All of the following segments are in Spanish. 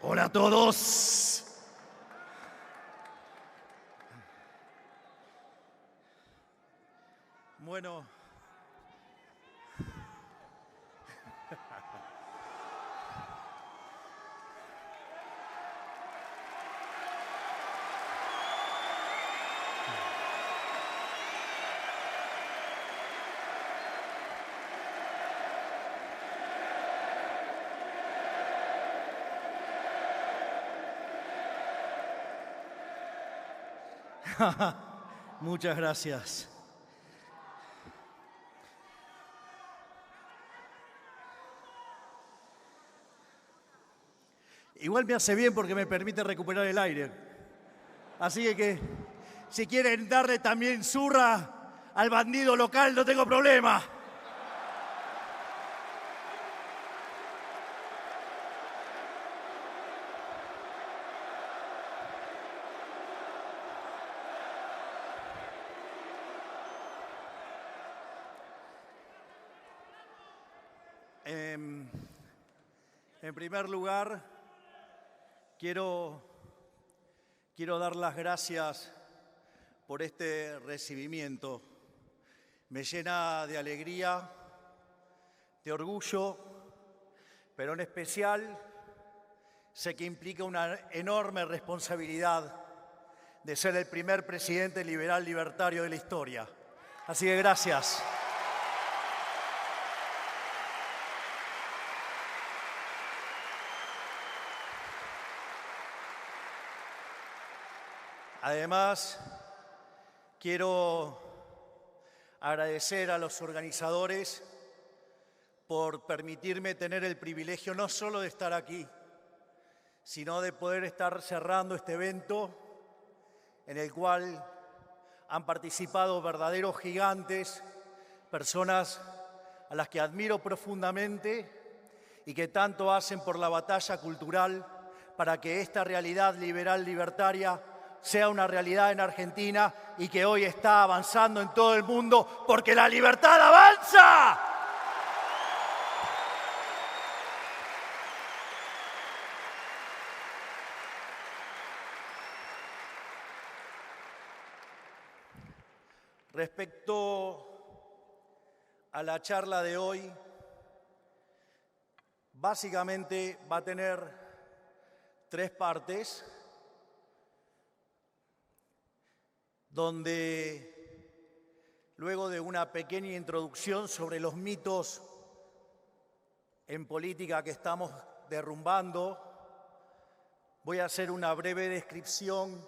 Hola a todos. Bueno, muchas gracias. Igual me hace bien porque me permite recuperar el aire. Así que si quieren darle también zurra al bandido local, no tengo problema. En primer lugar, quiero dar las gracias por este recibimiento. Me llena de alegría, de orgullo, pero en especial sé que implica una enorme responsabilidad de ser el primer presidente liberal libertario de la historia. Así que gracias. Además, quiero agradecer a los organizadores por permitirme tener el privilegio no solo de estar aquí, sino de poder estar cerrando este evento en el cual han participado verdaderos gigantes, personas a las que admiro profundamente y que tanto hacen por la batalla cultural para que esta realidad liberal libertaria sea una realidad en Argentina y que hoy está avanzando en todo el mundo porque la libertad avanza. Respecto a la charla de hoy, básicamente va a tener 3 partes, donde luego de una pequeña introducción sobre los mitos en política que estamos derrumbando, voy a hacer una breve descripción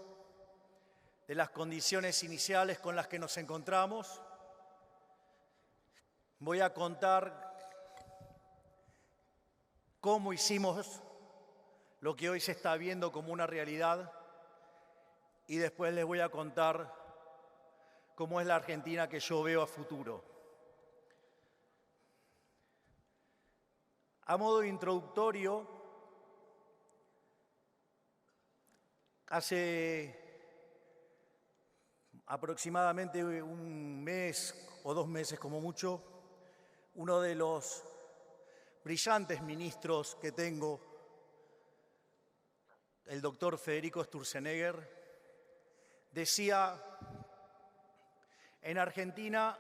de las condiciones iniciales con las que nos encontramos. Voy a contar cómo hicimos lo que hoy se está viendo como una realidad y después les voy a contar cómo es la Argentina que yo veo a futuro. A modo introductorio, hace aproximadamente un mes o 2 meses como mucho, uno de los brillantes ministros que tengo, el doctor Federico Sturzenegger, decía: en Argentina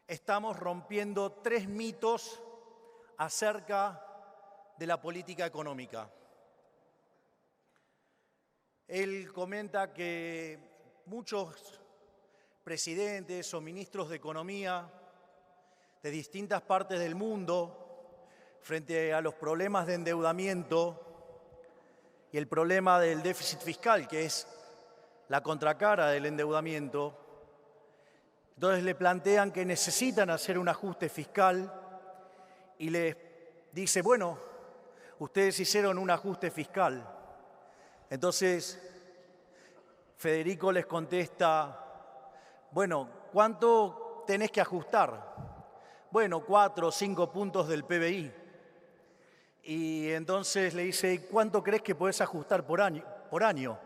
estamos rompiendo 3 mitos acerca de la política económica. Él comenta que muchos presidentes o ministros de economía de distintas partes del mundo, frente a los problemas de endeudamiento y el problema del déficit fiscal, que es la contracara del endeudamiento, entonces le plantean que necesitan hacer un ajuste fiscal y les dice: bueno, ustedes hicieron un ajuste fiscal. Entonces Federico les contesta: bueno, ¿cuánto tenés que ajustar? Bueno, 4 o 5 puntos del PBI. Y entonces le dice: ¿cuánto crees que podés ajustar por año?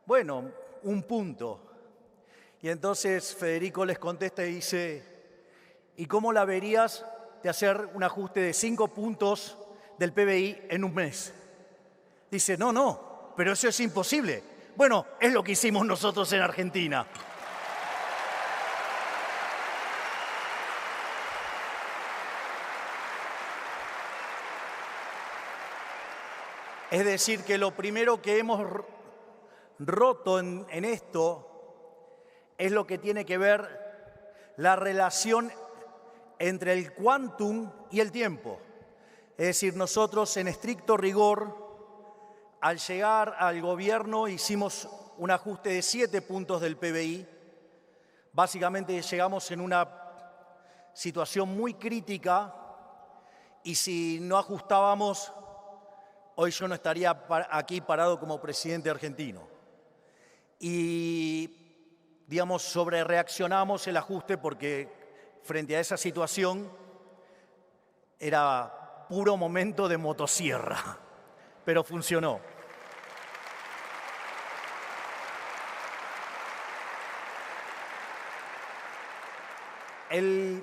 Bueno, 1 punto. Y entonces Federico les contesta y dice: ¿y cómo la verías de hacer un ajuste de 5 puntos del PBI en un mes. Dice, no, pero eso es imposible. Bueno, es lo que hicimos nosotros en Argentina. Es decir, que lo primero que hemos roto en esto es lo que tiene que ver la relación entre el quantum y el tiempo. Es decir, nosotros en estricto rigor, al llegar al gobierno hicimos un ajuste de 7 puntos del PBI. Básicamente llegamos en una situación muy crítica y si no ajustábamos, hoy yo no estaría aquí parado como presidente argentino. Y, digamos, sobrereaccionamos el ajuste porque frente a esa situación era puro momento de motosierra, pero funcionó. El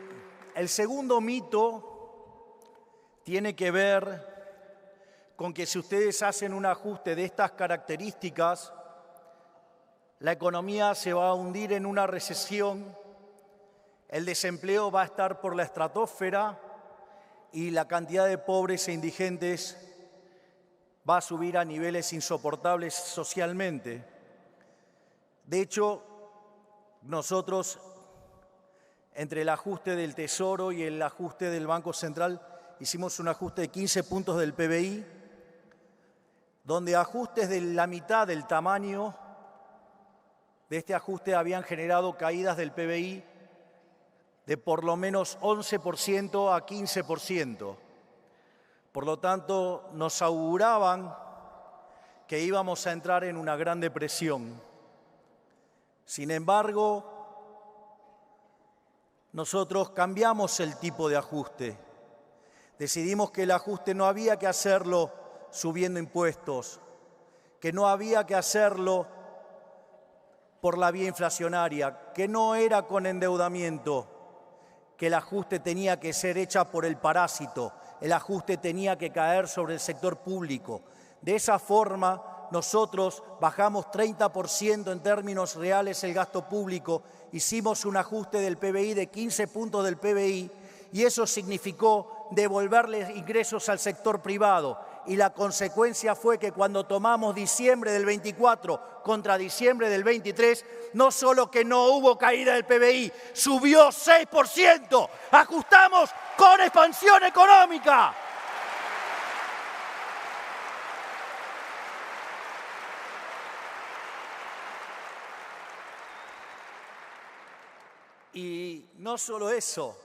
segundo mito tiene que ver con que si ustedes hacen un ajuste de estas características, la economía se va a hundir en una recesión, el desempleo va a estar por la estratosfera y la cantidad de pobres e indigentes va a subir a niveles insoportables socialmente. De hecho, nosotros, entre el ajuste del Tesoro y el ajuste del Banco Central, hicimos un ajuste de 15 puntos del PBI, donde ajustes de la mitad del tamaño de este ajuste habían generado caídas del PBI de por lo menos 11% a 15%. Por lo tanto, nos auguraban que íbamos a entrar en una gran depresión. Sin embargo, nosotros cambiamos el tipo de ajuste. Decidimos que el ajuste no había que hacerlo subiendo impuestos, que no había que hacerlo por la vía inflacionaria, que no era con endeudamiento, que el ajuste tenía que ser hecho por el parásito, el ajuste tenía que caer sobre el sector público. De esa forma, nosotros bajamos 30% en términos reales el gasto público, hicimos un ajuste del PBI de 15 puntos del PBI y eso significó devolverle ingresos al sector privado. Y la consecuencia fue que cuando tomamos diciembre del 24 contra diciembre del 23, no solo que no hubo caída del PBI, subió 6%. Ajustamos con expansión económica. Y no solo eso,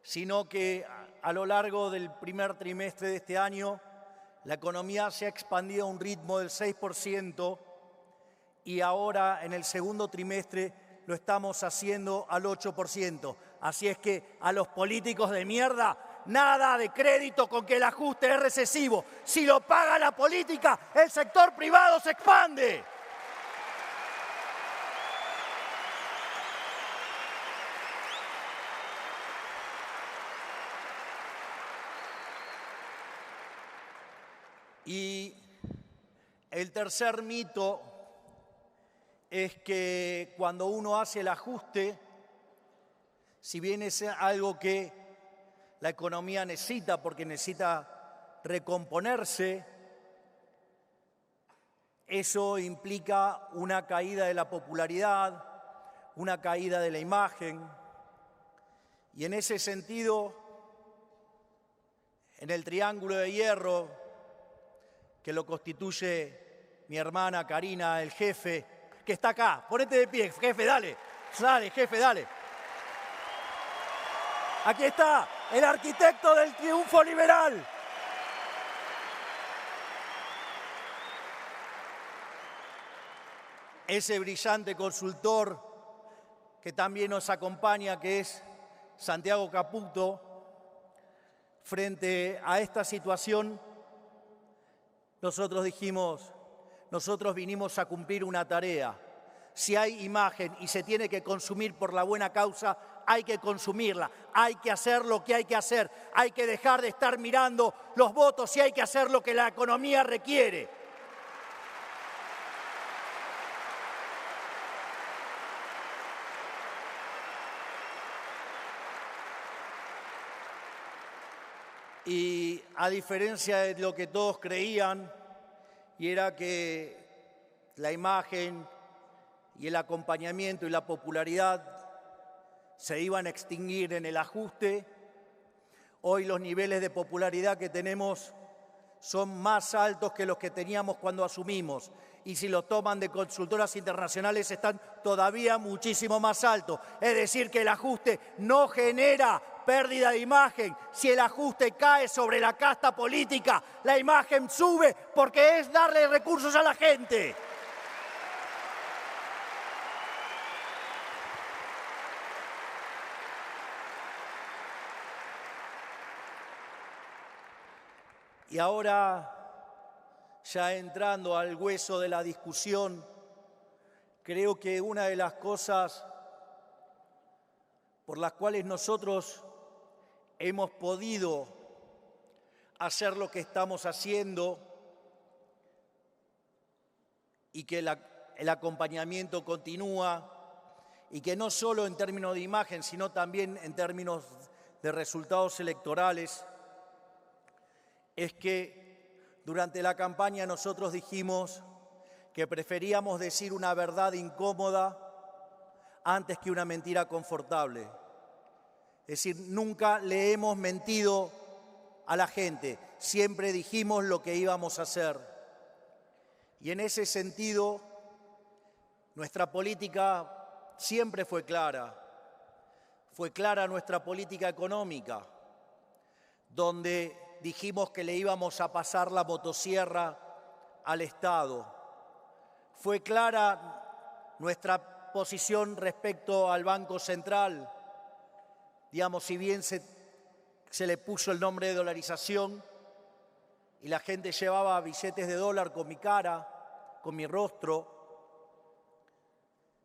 sino que a lo largo del primer trimestre de este año, la economía se ha expandido a un ritmo del 6% y ahora en el segundo trimestre lo estamos haciendo al 8%. Así es que a los políticos de mierda, nada de crédito con que el ajuste es recesivo. Si lo paga la política, el sector privado se expande. Y el tercer mito es que cuando uno hace el ajuste, si bien es algo que la economía necesita porque necesita recomponerse, eso implica una caída de la popularidad, una caída de la imagen. Y en ese sentido, en el triángulo de hierro que lo constituye mi hermana Karina, el jefe, que está acá. Ponete de pie, jefe, dale. Dale, jefe, dale. Aquí está, el arquitecto del triunfo liberal. Ese brillante consultor que también nos acompaña, que es Santiago Caputo, frente a esta situación, nosotros dijimos, nosotros vinimos a cumplir una tarea. Si hay imagen y se tiene que consumir por la buena causa, hay que consumirla, hay que hacer lo que hay que hacer, hay que dejar de estar mirando los votos y hay que hacer lo que la economía requiere. Y a diferencia de lo que todos creían, y era que la imagen y el acompañamiento y la popularidad se iban a extinguir en el ajuste, hoy los niveles de popularidad que tenemos son más altos que los que teníamos cuando asumimos. Y si lo toman de consultoras internacionales, están todavía muchísimo más altos. Es decir, que el ajuste no genera pérdida de imagen. Si el ajuste cae sobre la casta política, la imagen sube porque es darle recursos a la gente. Y ahora, ya entrando al hueso de la discusión, creo que una de las cosas por las cuales nosotros hemos podido hacer lo que estamos haciendo y que el acompañamiento continúa, y que no solo en términos de imagen, sino también en términos de resultados electorales, es que durante la campaña nosotros dijimos que preferíamos decir una verdad incómoda antes que una mentira confortable. Es decir, nunca le hemos mentido a la gente, siempre dijimos lo que íbamos a hacer. Y en ese sentido, nuestra política siempre fue clara nuestra política económica, donde dijimos que le íbamos a pasar la motosierra al Estado. Fue clara nuestra posición respecto al Banco Central. Digamos, si bien se le puso el nombre de dolarización y la gente llevaba billetes de dólar con mi cara, con mi rostro,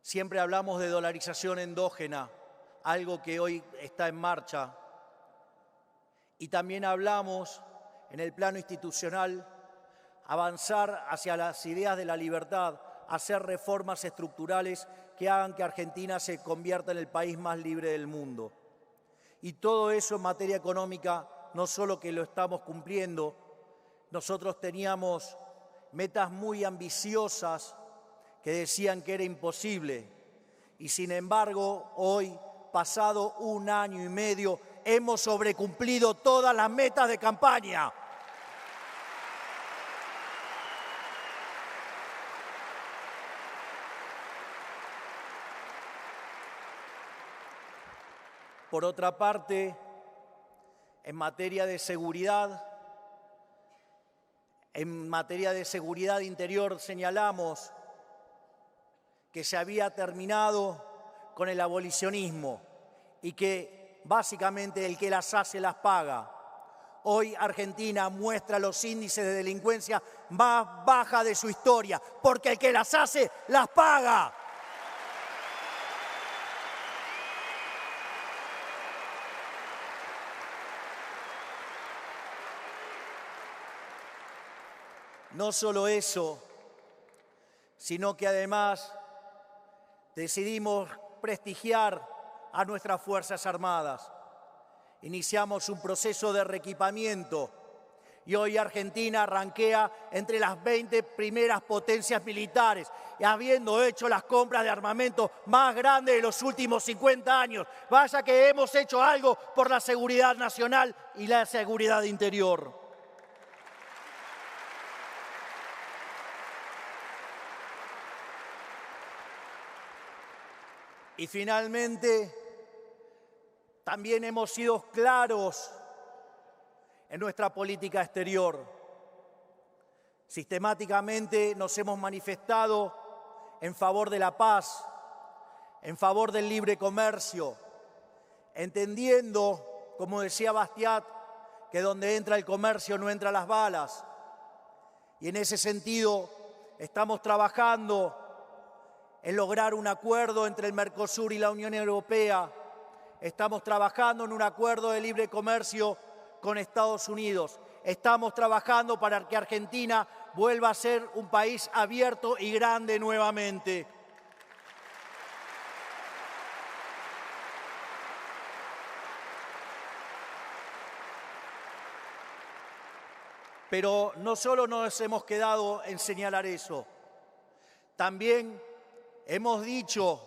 siempre hablamos de dolarización endógena, algo que hoy está en marcha. Y también hablamos, en el plano institucional, avanzar hacia las ideas de la libertad, hacer reformas estructurales que hagan que Argentina se convierta en el país más libre del mundo. Y todo eso en materia económica, no solo que lo estamos cumpliendo, nosotros teníamos metas muy ambiciosas que decían que era imposible. Y sin embargo, hoy, pasado 1 año y medio, hemos sobrecumplido todas las metas de campaña. Por otra parte, en materia de seguridad interior señalamos que se había terminado con el abolicionismo y que básicamente el que las hace las paga. Hoy Argentina muestra los índices de delincuencia más bajos de su historia, porque el que las hace las paga. No solo eso, sino que además decidimos prestigiar a nuestras Fuerzas Armadas. Iniciamos un proceso de reequipamiento y hoy Argentina ranquea entre las 20 primeras potencias militares, y habiendo hecho las compras de armamento más grandes de los últimos 50 años. Vaya que hemos hecho algo por la seguridad nacional y la seguridad interior. Y finalmente, también hemos sido claros en nuestra política exterior. Sistemáticamente nos hemos manifestado en favor de la paz, en favor del libre comercio, entendiendo, como decía Bastiat, que donde entra el comercio no entran las balas. Y en ese sentido estamos trabajando en lograr un acuerdo entre el Mercosur y la Unión Europea. Estamos trabajando en un acuerdo de libre comercio con Estados Unidos. Estamos trabajando para que Argentina vuelva a ser un país abierto y grande nuevamente. Pero no solo nos hemos quedado en señalar eso, también hemos dicho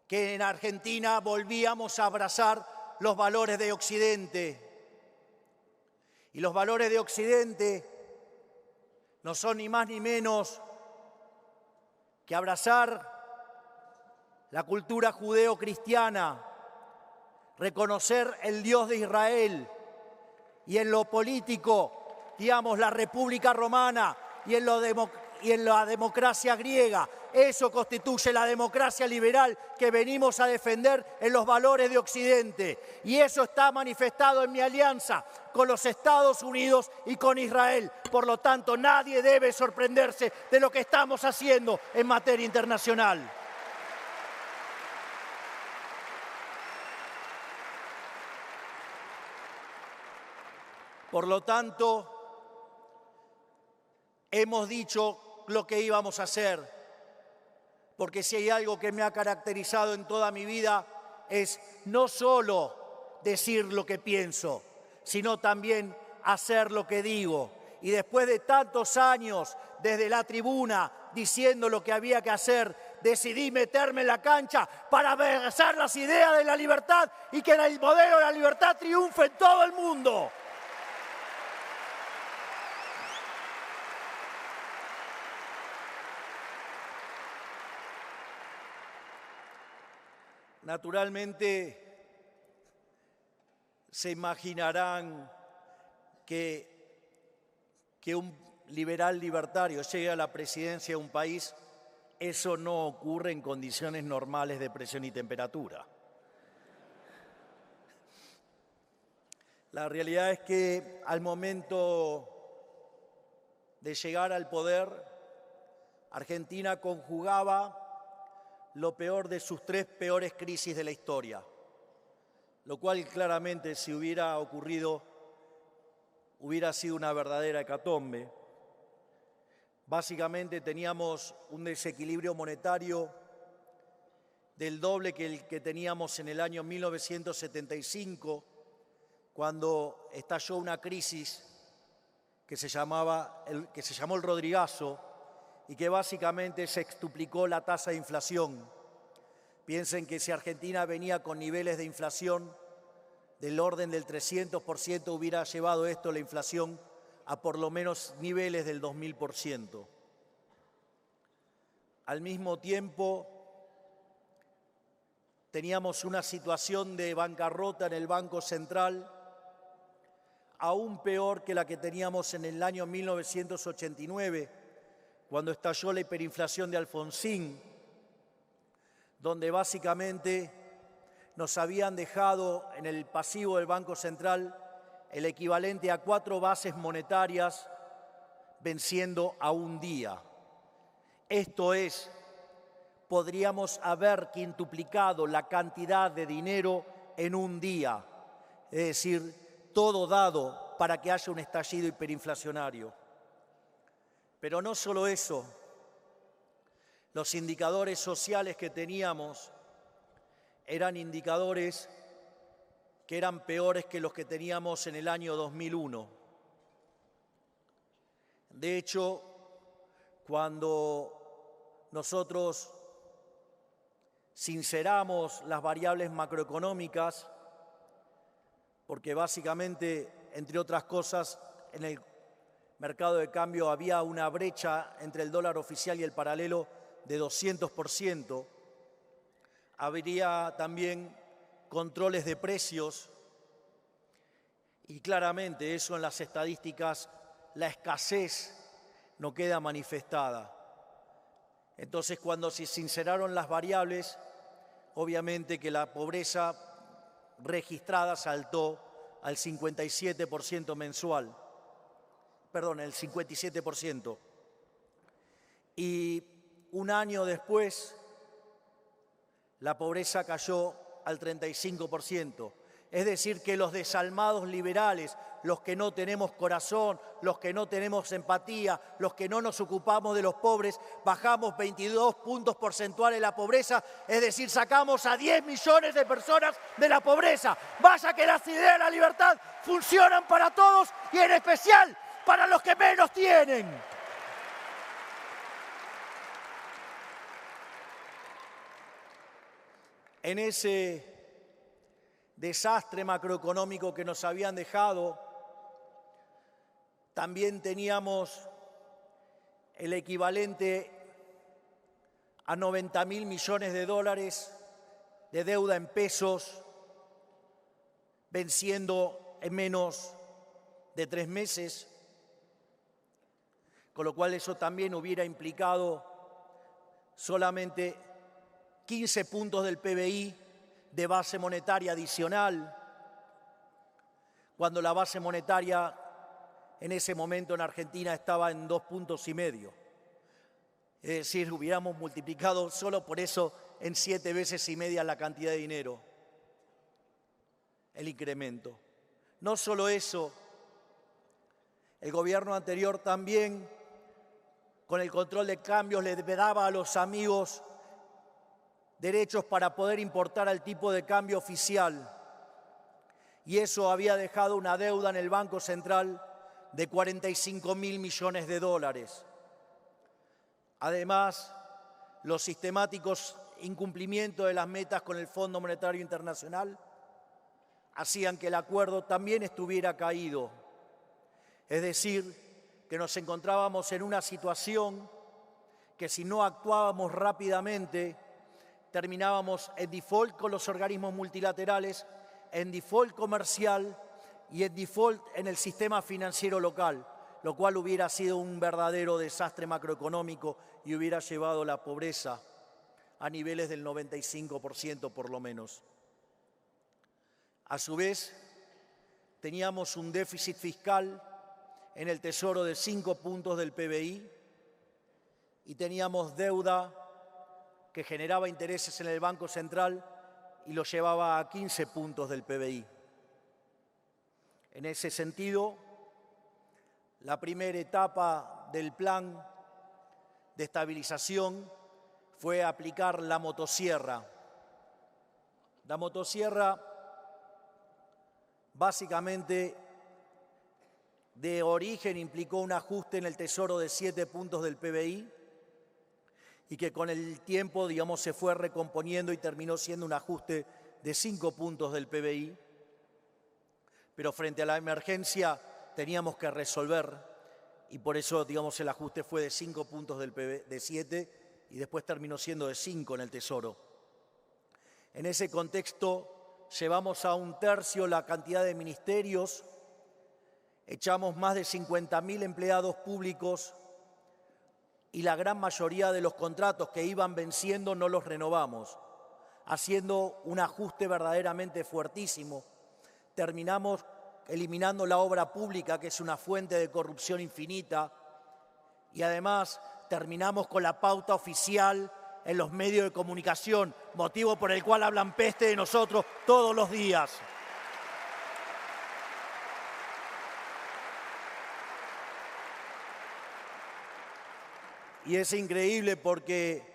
que en Argentina volvíamos a abrazar los valores de Occidente. Y los valores de Occidente no son ni más ni menos que abrazar la cultura judeo-cristiana, reconocer el Dios de Israel y en lo político, digamos, la República Romana y en la democracia griega. Eso constituye la democracia liberal que venimos a defender en los valores de Occidente. Y eso está manifestado en mi alianza con los Estados Unidos y con Israel. Por lo tanto, nadie debe sorprenderse de lo que estamos haciendo en materia internacional. Por lo tanto, hemos dicho lo que íbamos a hacer, porque si hay algo que me ha caracterizado en toda mi vida es no solo decir lo que pienso, sino también hacer lo que digo. Y después de tantos años desde la tribuna diciendo lo que había que hacer, decidí meterme en la cancha para abrazar las ideas de la libertad y que el modelo de la libertad triunfe en todo el mundo. Naturalmente, se imaginarán que un liberal libertario llegue a la presidencia de un país, eso no ocurre en condiciones normales de presión y temperatura. La realidad es que al momento de llegar al poder, Argentina conjugaba lo peor de sus tres peores crisis de la historia, lo cual claramente, si hubiera ocurrido, hubiera sido una verdadera hecatombe. Básicamente teníamos un desequilibrio monetario del doble que el que teníamos en el año 1975, cuando estalló una crisis que se llamó el Rodrigazo, y que básicamente sextuplicó la tasa de inflación. Piensen que si Argentina venía con niveles de inflación del orden del 300%, hubiera llevado esto, la inflación, a por lo menos niveles del 2000%. Al mismo tiempo, teníamos una situación de bancarrota en el Banco Central, aún peor que la que teníamos en el año 1989, cuando estalló la hiperinflación de Alfonsín, donde básicamente nos habían dejado en el pasivo del Banco Central el equivalente a 4 bases monetarias venciendo a un día. Esto es, podríamos haber quintuplicado la cantidad de dinero en un día, es decir, todo dado para que haya un estallido hiperinflacionario. Pero no solo eso, los indicadores sociales que teníamos eran indicadores que eran peores que los que teníamos en el año 2001. De hecho, cuando nosotros sinceramos las variables macroeconómicas, porque básicamente, entre otras cosas, en el mercado de cambio había una brecha entre el dólar oficial y el paralelo de 200%. Habría también controles de precios y claramente eso en las estadísticas, la escasez no queda manifestada. Entonces, cuando se sinceraron las variables, obviamente que la pobreza registrada saltó al 57% mensual. Perdón, el 57%. Y un año después la pobreza cayó al 35%. Es decir, que los desalmados liberales, los que no tenemos corazón, los que no tenemos empatía, los que no nos ocupamos de los pobres, bajamos 22 puntos porcentuales la pobreza, es decir, sacamos a 10 millones de personas de la pobreza. Vaya que las ideas de la libertad funcionan para todos y en especial para los que menos tienen. En ese desastre macroeconómico que nos habían dejado, también teníamos el equivalente a 90.000 millones de dólares de deuda en pesos, venciendo en menos de 3 meses, con lo cual eso también hubiera implicado solamente 15 puntos del PBI de base monetaria adicional, cuando la base monetaria en ese momento en Argentina estaba en 2,5 puntos. Es decir, hubiéramos multiplicado solo por eso en 7,5 veces la cantidad de dinero, el incremento. No solo eso, el gobierno anterior también, con el control de cambios, le daba a los amigos derechos para poder importar al tipo de cambio oficial. Y eso había dejado una deuda en el Banco Central de 45.000 millones de dólares. Además, los sistemáticos incumplimientos de las metas con el Fondo Monetario Internacional hacían que el acuerdo también estuviera caído. Es decir, que nos encontrábamos en una situación que si no actuábamos rápidamente, terminábamos en default con los organismos multilaterales, en default comercial y en default en el sistema financiero local, lo cual hubiera sido un verdadero desastre macroeconómico y hubiera llevado la pobreza a niveles del 95% por lo menos. A su vez, teníamos un déficit fiscal en el Tesoro de 5 puntos del PBI y teníamos deuda que generaba intereses en el Banco Central y lo llevaba a 15 puntos del PBI. En ese sentido, la primera etapa del plan de estabilización fue aplicar la motosierra. La motosierra, básicamente, de origen implicó un ajuste en el Tesoro de 7 puntos del PBI, y que con el tiempo, digamos, se fue recomponiendo y terminó siendo un ajuste de 5 puntos del PBI. Pero frente a la emergencia teníamos que resolver y por eso, digamos, el ajuste fue de 5 puntos del PBI, de 7, y después terminó siendo de 5 en el Tesoro. En ese contexto llevamos a 1/3 la cantidad de ministerios, echamos más de 50.000 empleados públicos y la gran mayoría de los contratos que iban venciendo no los renovamos, haciendo un ajuste verdaderamente fuertísimo. Terminamos eliminando la obra pública, que es una fuente de corrupción infinita, y además terminamos con la pauta oficial en los medios de comunicación, motivo por el cual hablan peste de nosotros todos los días. Y es increíble porque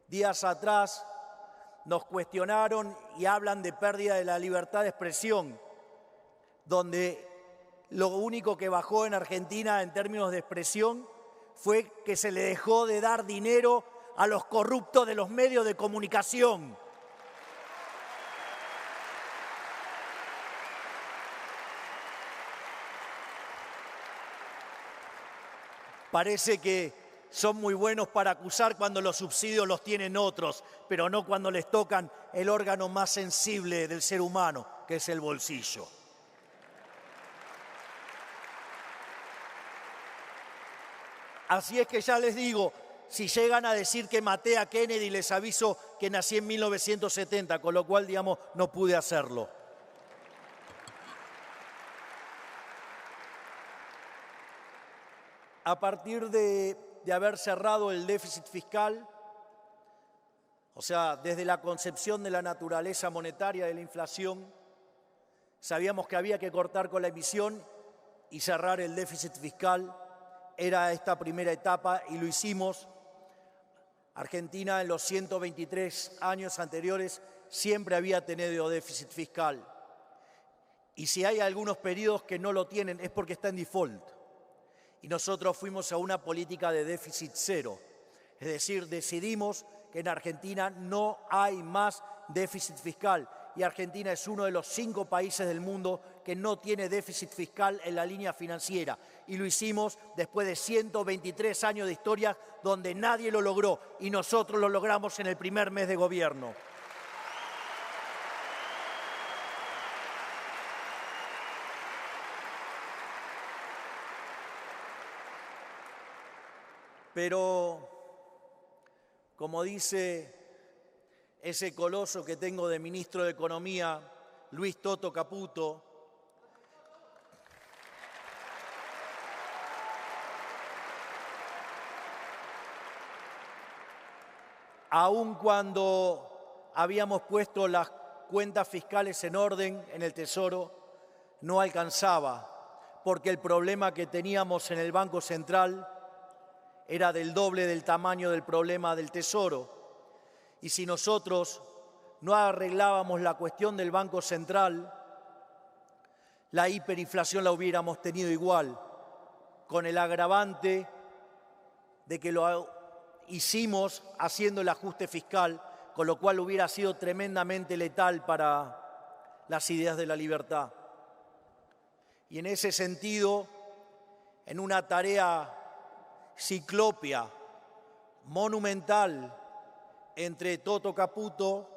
días atrás nos cuestionaron y hablan de pérdida de la libertad de expresión, donde lo único que bajó en Argentina en términos de expresión fue que se le dejó de dar dinero a los corruptos de los medios de comunicación. Parece que son muy buenos para acusar cuando los subsidios los tienen otros, pero no cuando les tocan el órgano más sensible del ser humano, que es el bolsillo. Así es que ya les digo, si llegan a decir que maté a Kennedy, les aviso que nací en 1970, con lo cual, digamos, no pude hacerlo. A partir de de haber cerrado el déficit fiscal, o sea, desde la concepción de la naturaleza monetaria de la inflación, sabíamos que había que cortar con la emisión y cerrar el déficit fiscal. Era esta primera etapa y lo hicimos. Argentina en los 123 años anteriores siempre había tenido déficit fiscal. Y si hay algunos periodos que no lo tienen es porque está en default. Y nosotros fuimos a una política de déficit cero. Es decir, decidimos que en Argentina no hay más déficit fiscal. Y Argentina es uno de los 5 países del mundo que no tiene déficit fiscal en la línea financiera. Y lo hicimos después de 123 años de historia donde nadie lo logró y nosotros lo logramos en el primer mes de gobierno. Pero, como dice ese coloso que tengo de ministro de Economía, Luis Toto Caputo, aun cuando habíamos puesto las cuentas fiscales en orden en el Tesoro, no alcanzaba, porque el problema que teníamos en el Banco Central era del doble del tamaño del problema del Tesoro. Y si nosotros no arreglábamos la cuestión del Banco Central, la hiperinflación la hubiéramos tenido igual, con el agravante de que lo hicimos haciendo el ajuste fiscal, con lo cual hubiera sido tremendamente letal para las ideas de la libertad. Y en ese sentido, en una tarea ciclópea, monumental, entre Toto Caputo,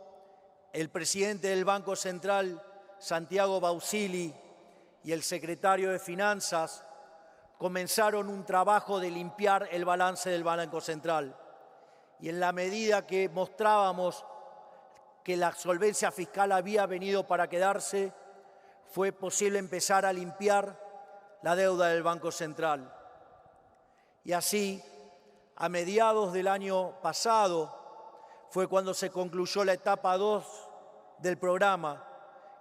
el presidente del Banco Central, Santiago Bausili, y el secretario de Finanzas, comenzaron un trabajo de limpiar el balance del Banco Central. Y en la medida que mostrábamos que la solvencia fiscal había venido para quedarse, fue posible empezar a limpiar la deuda del Banco Central. Y así, a mediados del año pasado, fue cuando se concluyó la etapa 2 del programa,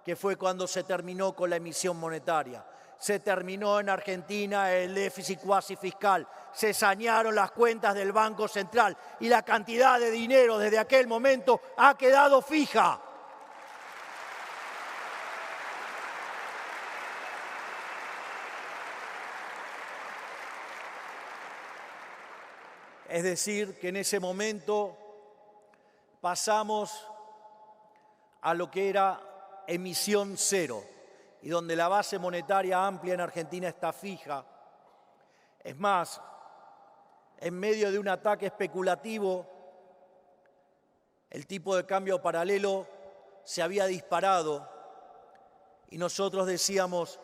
que fue cuando se terminó con la emisión monetaria. Se terminó en Argentina el déficit cuasi fiscal, se sanearon las cuentas del Banco Central y la cantidad de dinero desde aquel momento ha quedado fija. Es decir, que en ese momento pasamos a lo que era emisión cero, y donde la base monetaria amplia en Argentina está fija. Es más, en medio de un ataque especulativo, el tipo de cambio paralelo se había disparado y nosotros decíamos,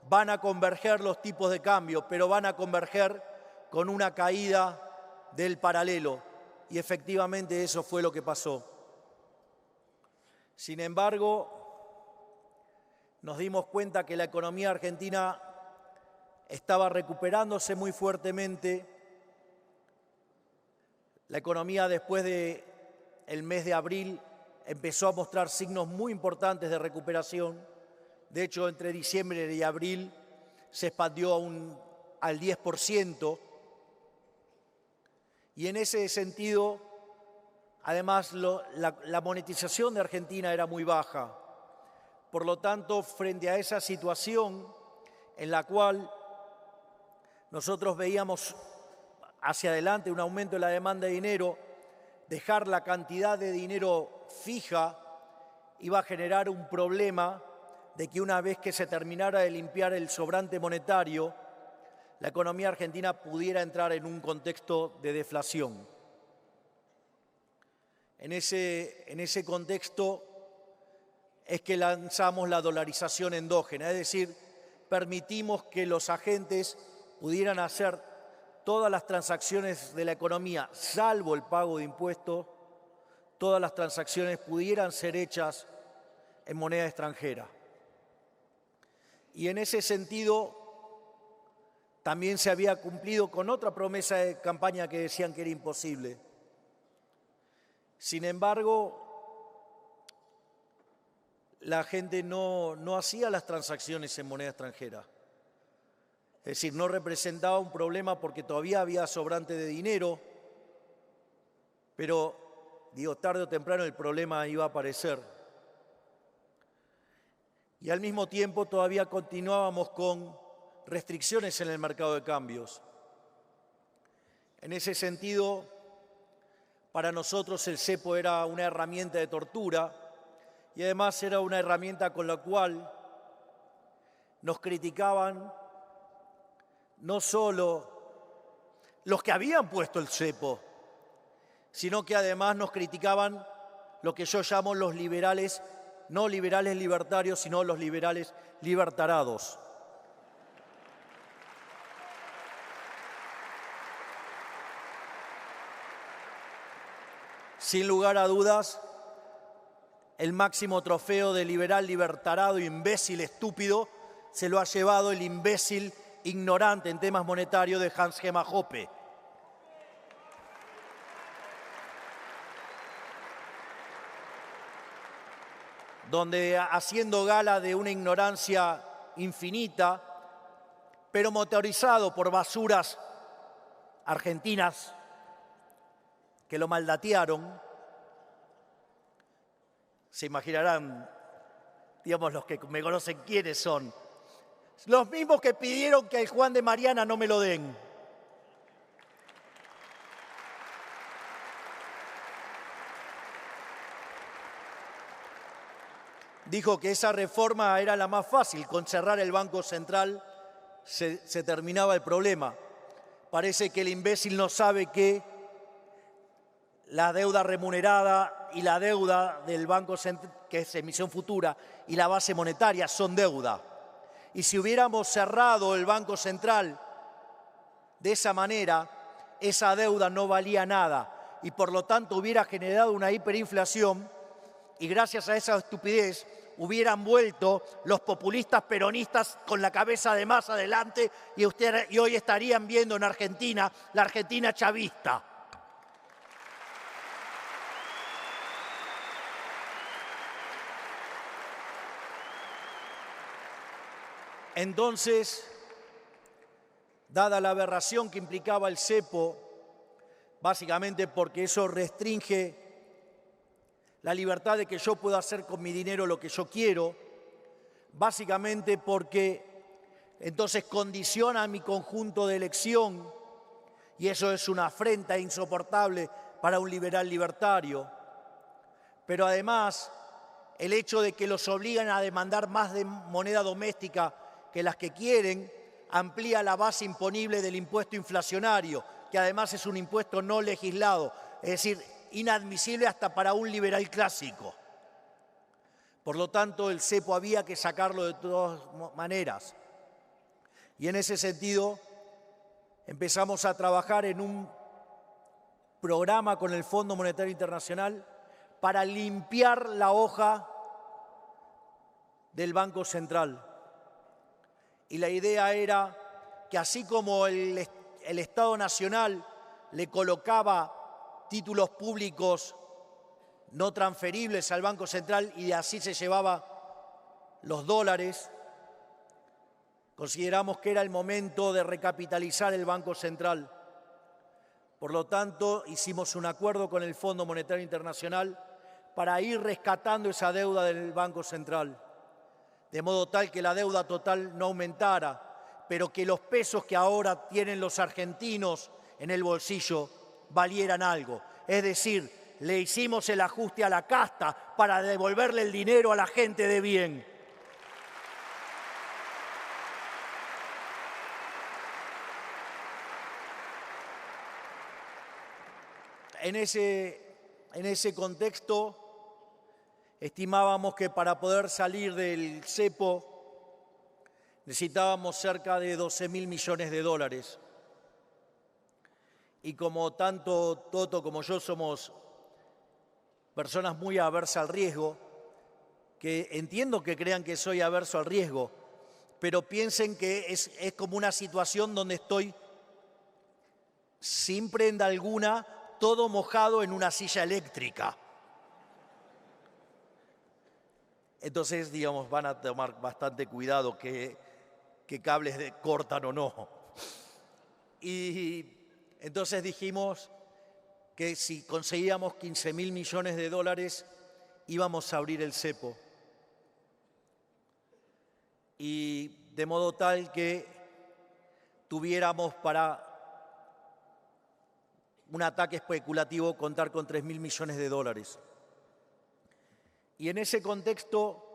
van a converger los tipos de cambio, pero van a converger con una caída del paralelo. Y efectivamente eso fue lo que pasó. Sin embargo, nos dimos cuenta que la economía argentina estaba recuperándose muy fuertemente. La economía después del mes de abril empezó a mostrar signos muy importantes de recuperación. De hecho, entre diciembre y abril se expandió al 10%. Y en ese sentido, además, la monetización de Argentina era muy baja. Por lo tanto, frente a esa situación en la cual nosotros veíamos hacia adelante un aumento de la demanda de dinero, dejar la cantidad de dinero fija iba a generar un problema de que una vez que se terminara de limpiar el sobrante monetario, la economía argentina pudiera entrar en un contexto de deflación. En ese contexto es que lanzamos la dolarización endógena, es decir, permitimos que los agentes pudieran hacer todas las transacciones de la economía, salvo el pago de impuestos, todas las transacciones pudieran ser hechas en moneda extranjera. Y en ese sentido, también se había cumplido con otra promesa de campaña que decían que era imposible. Sin embargo, la gente no hacía las transacciones en moneda extranjera. Es decir, no representaba un problema porque todavía había sobrante de dinero, pero, tarde o temprano el problema iba a aparecer. Y al mismo tiempo todavía continuábamos con restricciones en el mercado de cambios. En ese sentido, para nosotros el cepo era una herramienta de tortura y además era una herramienta con la cual nos criticaban no solo los que habían puesto el cepo, sino que además nos criticaban lo que yo llamo los liberales, no liberales libertarios, sino los liberales libertarados. Sin lugar a dudas, el máximo trofeo de liberal libertarado, imbécil, estúpido, se lo ha llevado el imbécil ignorante en temas monetarios de Hans-Hermann Hoppe. Donde haciendo gala de una ignorancia infinita, pero motorizado por basuras argentinas que lo maldatearon, se imaginarán, los que me conocen quiénes son. Los mismos que pidieron que el Juan de Mariana no me lo den. Dijo que esa reforma era la más fácil, con cerrar el Banco Central se terminaba el problema. Parece que el imbécil no sabe que la deuda remunerada y la deuda del Banco Central, que es emisión futura, y la base monetaria son deuda. Y si hubiéramos cerrado el Banco Central de esa manera, esa deuda no valía nada y por lo tanto hubiera generado una hiperinflación y gracias a esa estupidez hubieran vuelto los populistas peronistas con la cabeza de más adelante y hoy estarían viendo en Argentina la Argentina chavista. Entonces, dada la aberración que implicaba el cepo, básicamente porque eso restringe la libertad de que yo pueda hacer con mi dinero lo que yo quiero, básicamente porque entonces condiciona mi conjunto de elección y eso es una afrenta insoportable para un liberal libertario. Pero además, el hecho de que los obligan a demandar más de moneda doméstica que las que quieren, amplía la base imponible del impuesto inflacionario, que además es un impuesto no legislado, es decir, inadmisible hasta para un liberal clásico. Por lo tanto, el cepo había que sacarlo de todas maneras. Y en ese sentido, empezamos a trabajar en un programa con el Fondo Monetario Internacional para limpiar la hoja del Banco Central. Y la idea era que así como el Estado Nacional le colocaba títulos públicos no transferibles al Banco Central y así se llevaba los dólares, consideramos que era el momento de recapitalizar el Banco Central. Por lo tanto, hicimos un acuerdo con el Fondo Monetario Internacional para ir rescatando esa deuda del Banco Central, de modo tal que la deuda total no aumentara, pero que los pesos que ahora tienen los argentinos en el bolsillo valieran algo. Es decir, le hicimos el ajuste a la casta para devolverle el dinero a la gente de bien. En ese contexto, estimábamos que para poder salir del cepo necesitábamos cerca de 12.000 millones de dólares. Y como tanto Toto como yo somos personas muy aversas al riesgo, que entiendo que crean que soy averso al riesgo, pero piensen que es como una situación donde estoy sin prenda alguna, todo mojado en una silla eléctrica. Entonces, digamos, van a tomar bastante cuidado qué cables cortan o no. Y entonces dijimos que si conseguíamos 15.000 millones de dólares, íbamos a abrir el cepo. Y de modo tal que tuviéramos para un ataque especulativo contar con 3.000 millones de dólares. Y en ese contexto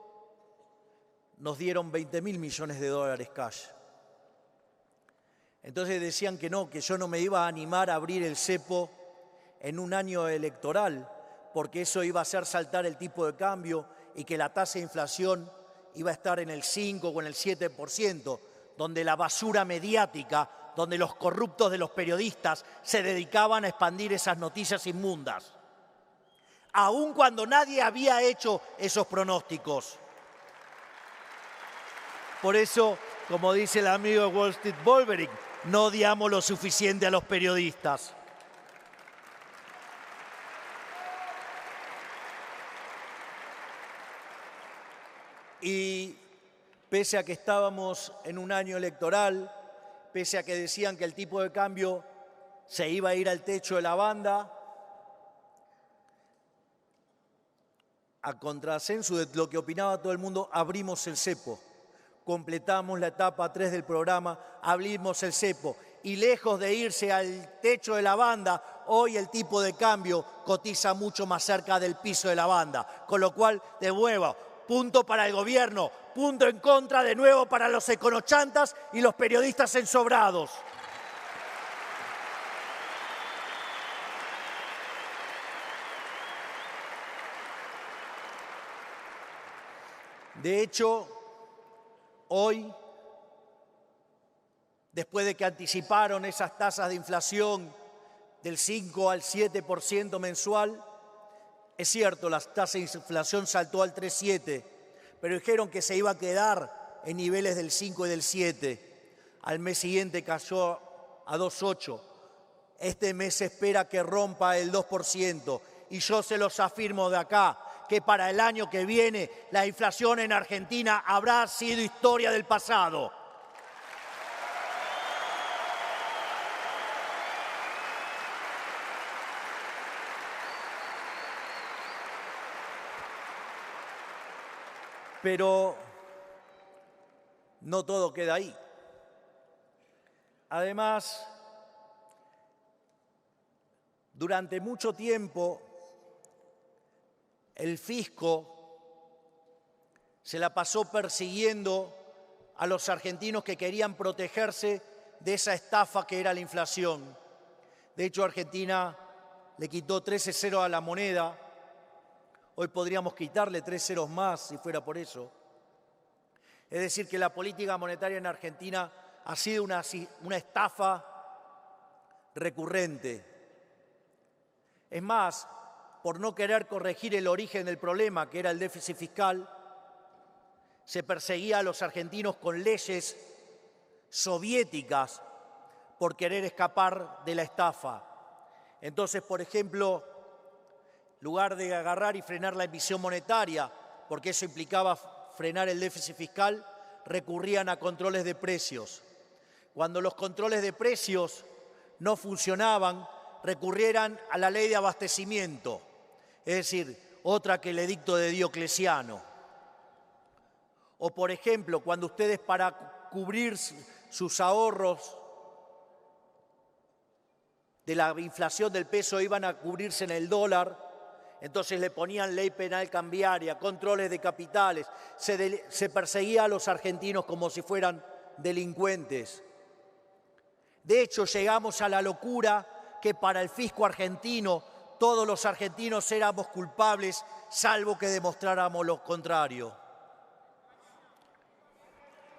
nos dieron 20.000 millones de dólares cash. Entonces decían que no, que yo no me iba a animar a abrir el cepo en un año electoral, porque eso iba a hacer saltar el tipo de cambio y que la tasa de inflación iba a estar en el 5 o en el 7%, donde la basura mediática, donde los corruptos de los periodistas se dedicaban a expandir esas noticias inmundas, aun cuando nadie había hecho esos pronósticos. Por eso, como dice el amigo de Wall Street, Wolverine, no odiamos lo suficiente a los periodistas. Y pese a que estábamos en un año electoral, pese a que decían que el tipo de cambio se iba a ir al techo de la banda, a contrasenso de lo que opinaba todo el mundo, abrimos el cepo. Completamos la etapa 3 del programa, abrimos el cepo. Y lejos de irse al techo de la banda, hoy el tipo de cambio cotiza mucho más cerca del piso de la banda. Con lo cual, de nuevo, punto para el gobierno, punto en contra de nuevo para los econochantas y los periodistas ensobrados. De hecho, hoy, después de que anticiparon esas tasas de inflación del 5 al 7% mensual, es cierto, la tasa de inflación saltó al 3,7, pero dijeron que se iba a quedar en niveles del 5 y del 7. Al mes siguiente cayó a 2,8. Este mes se espera que rompa el 2%. Y yo se los afirmo de acá, que para el año que viene la inflación en Argentina habrá sido historia del pasado. Pero no todo queda ahí. Además, durante mucho tiempo, el fisco se la pasó persiguiendo a los argentinos que querían protegerse de esa estafa que era la inflación. De hecho, Argentina le quitó 13 ceros a la moneda. Hoy podríamos quitarle 3 ceros más si fuera por eso. Es decir, que la política monetaria en Argentina ha sido una estafa recurrente. Es más, por no querer corregir el origen del problema, que era el déficit fiscal, se perseguía a los argentinos con leyes soviéticas por querer escapar de la estafa. Entonces, por ejemplo, en lugar de agarrar y frenar la emisión monetaria, porque eso implicaba frenar el déficit fiscal, recurrían a controles de precios. Cuando los controles de precios no funcionaban, recurrieran a la ley de abastecimiento, es decir, otra que el edicto de Diocleciano. O, por ejemplo, cuando ustedes para cubrir sus ahorros de la inflación del peso iban a cubrirse en el dólar, entonces le ponían ley penal cambiaria, controles de capitales, se perseguía a los argentinos como si fueran delincuentes. De hecho, llegamos a la locura que para el fisco argentino todos los argentinos éramos culpables, salvo que demostráramos lo contrario.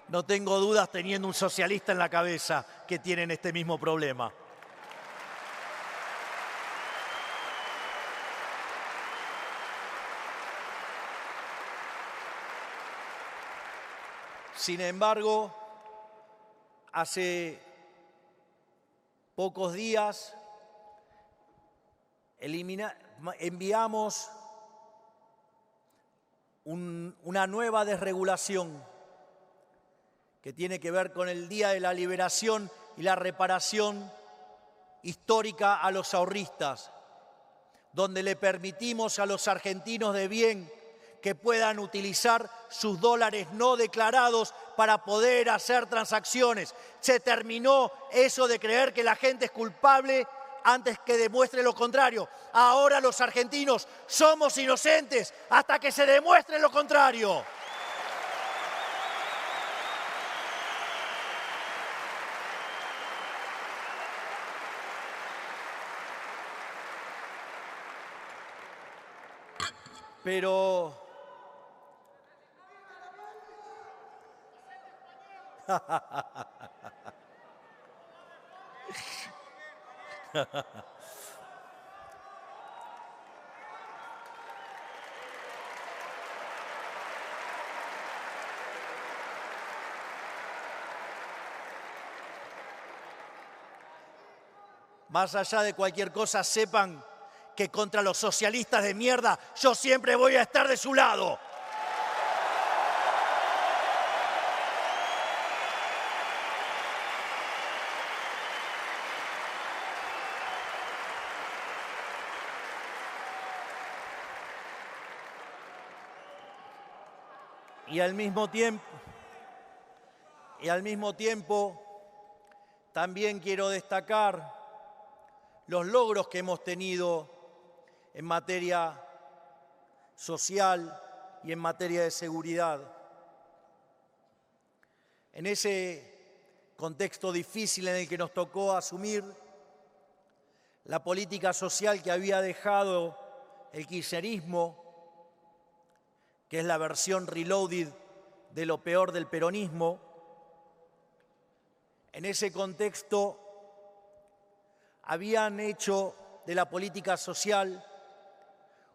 No tengo dudas, teniendo un socialista en la cabeza, que tienen este mismo problema. Sin embargo, hace pocos días enviamos una nueva desregulación que tiene que ver con el Día de la Liberación y la reparación histórica a los ahorristas, donde le permitimos a los argentinos de bien que puedan utilizar sus dólares no declarados para poder hacer transacciones. Se terminó eso de creer que la gente es culpable antes que demuestre lo contrario. Ahora los argentinos somos inocentes hasta que se demuestre lo contrario. Pero más allá de cualquier cosa, sepan que contra los socialistas de mierda yo siempre voy a estar de su lado. Y al mismo tiempo, también quiero destacar los logros que hemos tenido en materia social y en materia de seguridad. En ese contexto difícil en el que nos tocó asumir la política social que había dejado el kirchnerismo, que es la versión reloaded de lo peor del peronismo, en ese contexto habían hecho de la política social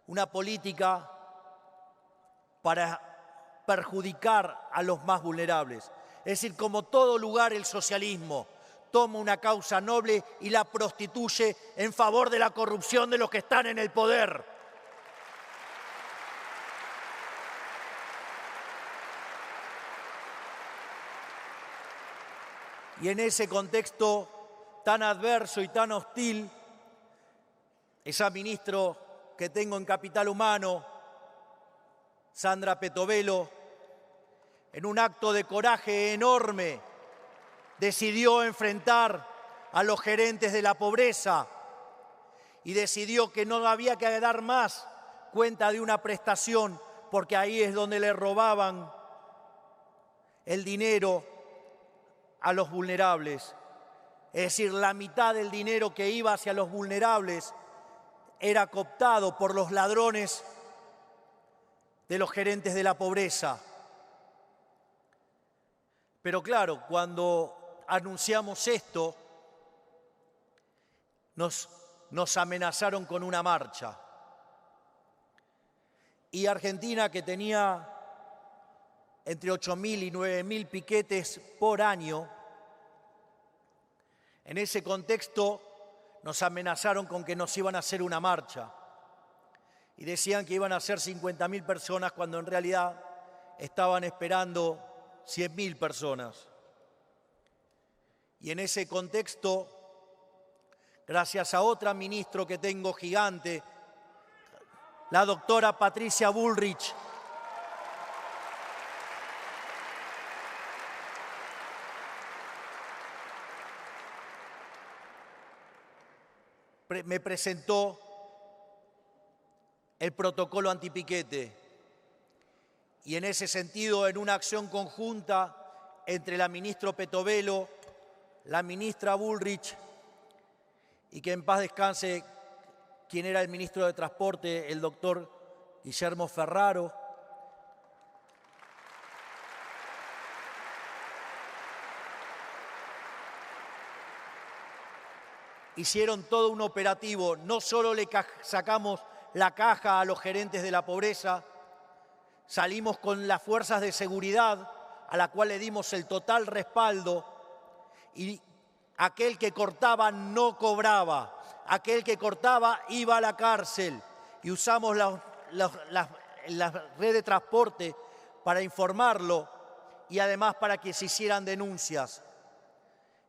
una política para perjudicar a los más vulnerables. Es decir, como todo lugar, el socialismo toma una causa noble y la prostituye en favor de la corrupción de los que están en el poder. Y en ese contexto tan adverso y tan hostil, esa ministra que tengo en Capital Humano, Sandra Petovelo, en un acto de coraje enorme, decidió enfrentar a los gerentes de la pobreza y decidió que no había que dar más cuenta de una prestación, porque ahí es donde le robaban el dinero a los vulnerables. Es decir, la mitad del dinero que iba hacia los vulnerables era cooptado por los ladrones de los gerentes de la pobreza. Pero claro, cuando anunciamos esto, nos amenazaron con una marcha. Y Argentina, que tenía entre 8.000 y 9.000 piquetes por año, en ese contexto nos amenazaron con que nos iban a hacer una marcha. Y decían que iban a ser 50.000 personas cuando en realidad estaban esperando 100.000 personas. Y en ese contexto, gracias a otra ministra que tengo gigante, la doctora Patricia Bullrich, me presentó el protocolo antipiquete. Y en ese sentido, en una acción conjunta entre la ministra Petovelo, la ministra Bullrich, y que en paz descanse quien era el ministro de Transporte, el doctor Guillermo Ferraro, hicieron todo un operativo. No solo le sacamos la caja a los gerentes de la pobreza, salimos con las fuerzas de seguridad a la cual le dimos el total respaldo, y aquel que cortaba no cobraba, aquel que cortaba iba a la cárcel, y usamos la red de transporte para informarlo y además para que se hicieran denuncias.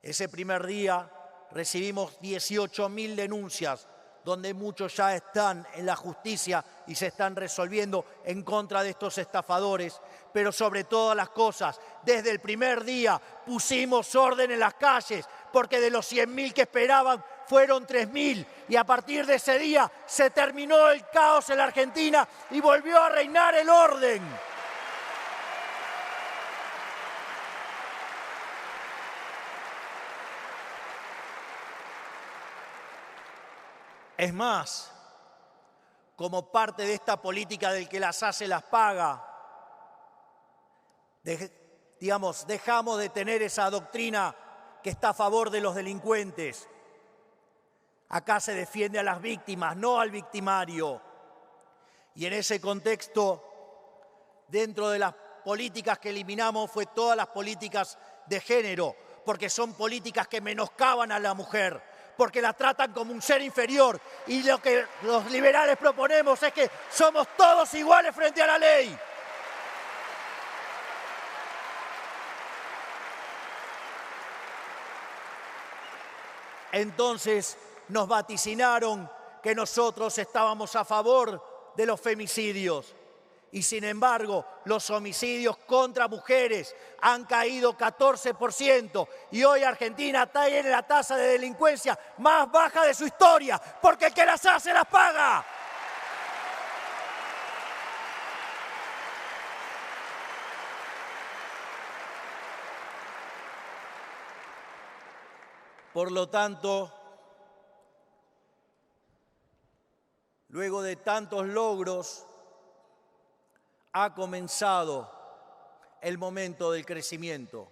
Ese primer día recibimos 18.000 denuncias, donde muchos ya están en la justicia y se están resolviendo en contra de estos estafadores. Pero sobre todas las cosas, desde el primer día pusimos orden en las calles, porque de los 100.000 que esperaban fueron 3.000. Y a partir de ese día se terminó el caos en la Argentina y volvió a reinar el orden. Es más, como parte de esta política del que las hace las paga, dejamos de tener esa doctrina que está a favor de los delincuentes. Acá se defiende a las víctimas, no al victimario. Y en ese contexto, dentro de las políticas que eliminamos fue todas las políticas de género, porque son políticas que menoscaban a la mujer, porque la tratan como un ser inferior. Y lo que los liberales proponemos es que somos todos iguales frente a la ley. Entonces nos vaticinaron que nosotros estábamos a favor de los femicidios. Y sin embargo, los homicidios contra mujeres han caído 14%. Y hoy Argentina tiene la tasa de delincuencia más baja de su historia, porque el que las hace las paga. Por lo tanto, luego de tantos logros, ha comenzado el momento del crecimiento.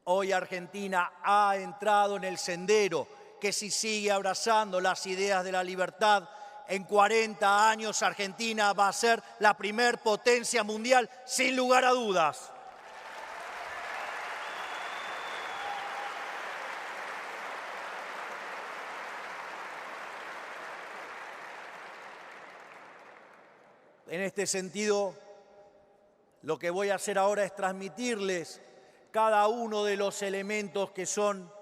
Hoy Argentina ha entrado en el sendero que, si sigue abrazando las ideas de la libertad, en 40 años Argentina va a ser la primer potencia mundial, sin lugar a dudas. En este sentido, lo que voy a hacer ahora es transmitirles cada uno de los elementos que son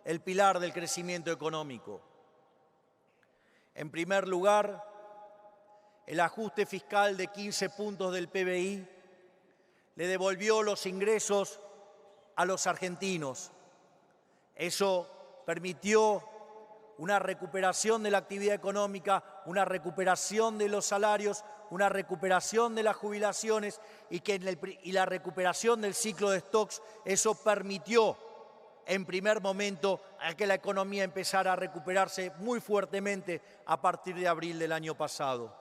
el pilar del crecimiento económico. En primer lugar, el ajuste fiscal de 15 puntos del PBI le devolvió los ingresos a los argentinos. Eso permitió una recuperación de la actividad económica, una recuperación de los salarios, una recuperación de las jubilaciones y la recuperación del ciclo de stocks. Eso permitió en primer momento a que la economía empezara a recuperarse muy fuertemente a partir de abril del año pasado.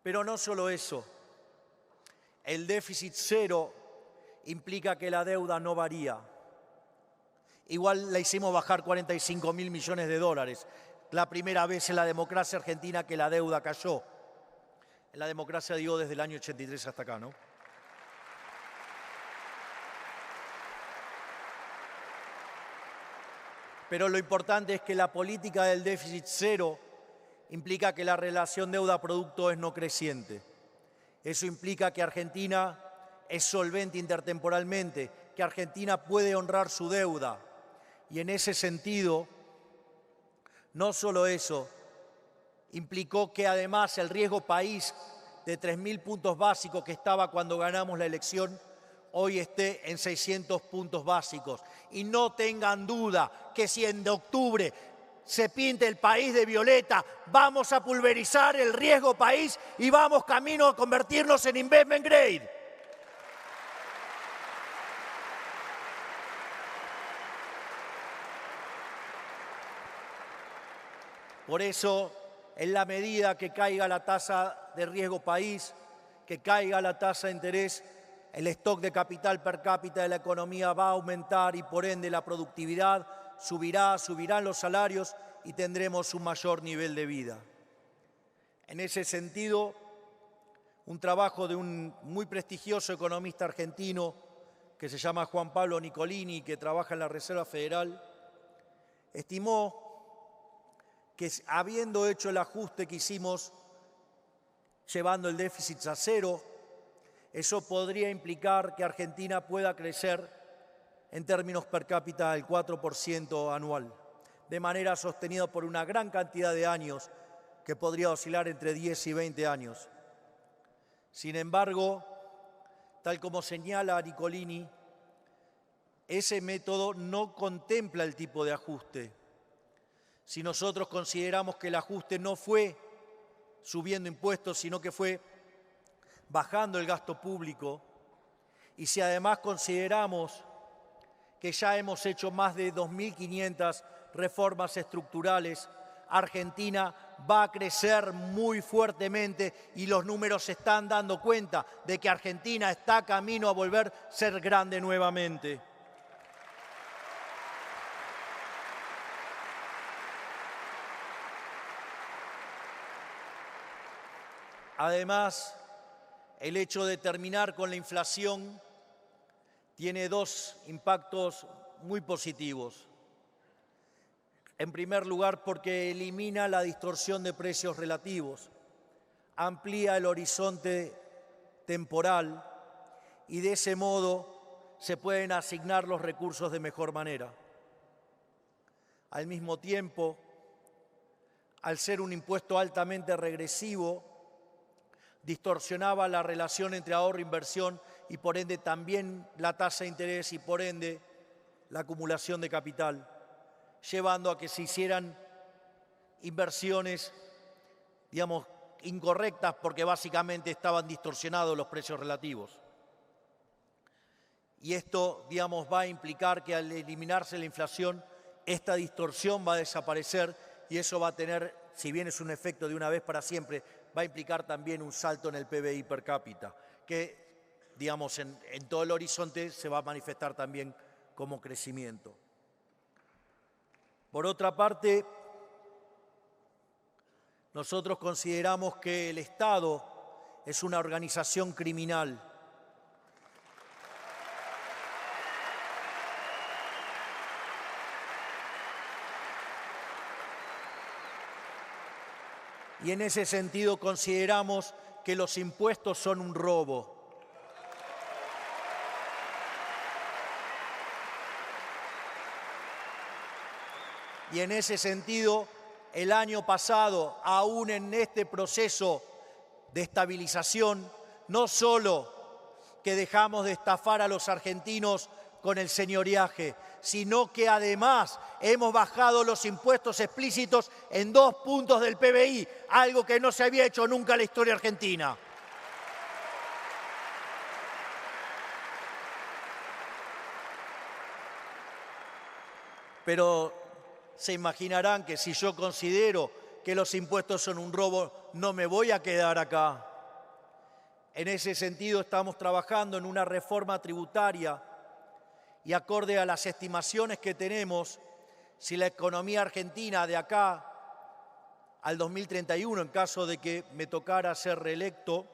Pero no solo eso, el déficit cero implica que la deuda no varía. Igual la hicimos bajar 45.000 millones de dólares. La primera vez en la democracia argentina que la deuda cayó. En la democracia, digo, desde el año 83 hasta acá, ¿no? Pero lo importante es que la política del déficit cero implica que la relación deuda-producto es no creciente. Eso implica que Argentina es solvente intertemporalmente, que Argentina puede honrar su deuda. Y en ese sentido, no solo eso, implicó que además el riesgo país de 3.000 puntos básicos que estaba cuando ganamos la elección, hoy esté en 600 puntos básicos. Y no tengan duda que si en octubre se pinte el país de violeta, vamos a pulverizar el riesgo país y vamos camino a convertirnos en investment grade. Por eso, en la medida que caiga la tasa de riesgo país, que caiga la tasa de interés, el stock de capital per cápita de la economía va a aumentar y por ende la productividad subirán los salarios y tendremos un mayor nivel de vida. En ese sentido, Un trabajo de un muy prestigioso economista argentino que se llama Juan Pablo Nicolini, que trabaja en la Reserva Federal, estimó que habiendo hecho el ajuste que hicimos llevando el déficit a cero, eso podría implicar que Argentina pueda crecer en términos per cápita del 4% anual, de manera sostenida por una gran cantidad de años que podría oscilar entre 10 y 20 años. Sin embargo, tal como señala Nicolini, ese método no contempla el tipo de ajuste. Si nosotros consideramos que el ajuste no fue subiendo impuestos, sino que fue bajando el gasto público, y si además consideramos que ya hemos hecho más de 2.500 reformas estructurales, Argentina va a crecer muy fuertemente y los números están dando cuenta de que Argentina está camino a volver a ser grande nuevamente. Además, el hecho de terminar con la inflación tiene dos impactos muy positivos. En primer lugar, porque elimina la distorsión de precios relativos, amplía el horizonte temporal y de ese modo se pueden asignar los recursos de mejor manera. Al mismo tiempo, al ser un impuesto altamente regresivo, distorsionaba la relación entre ahorro e inversión y por ende también la tasa de interés y por ende la acumulación de capital, llevando a que se hicieran inversiones, digamos, incorrectas porque básicamente estaban distorsionados los precios relativos. Y esto, digamos, va a implicar que al eliminarse la inflación, esta distorsión va a desaparecer y eso va a tener, si bien es un efecto de una vez para siempre, va a implicar también un salto en el PBI per cápita, que, digamos, en todo el horizonte se va a manifestar también como crecimiento. Por otra parte, nosotros consideramos que el Estado es una organización criminal. Y en ese sentido consideramos que los impuestos son un robo. Y en ese sentido, el año pasado, aún en este proceso de estabilización, no solo que dejamos de estafar a los argentinos con el señoriaje, sino que además hemos bajado los impuestos explícitos en 2 puntos del PBI, algo que no se había hecho nunca en la historia argentina. Pero se imaginarán que si yo considero que los impuestos son un robo, no me voy a quedar acá. En ese sentido estamos trabajando en una reforma tributaria y acorde a las estimaciones que tenemos, si la economía argentina de acá al 2031, en caso de que me tocara ser reelecto,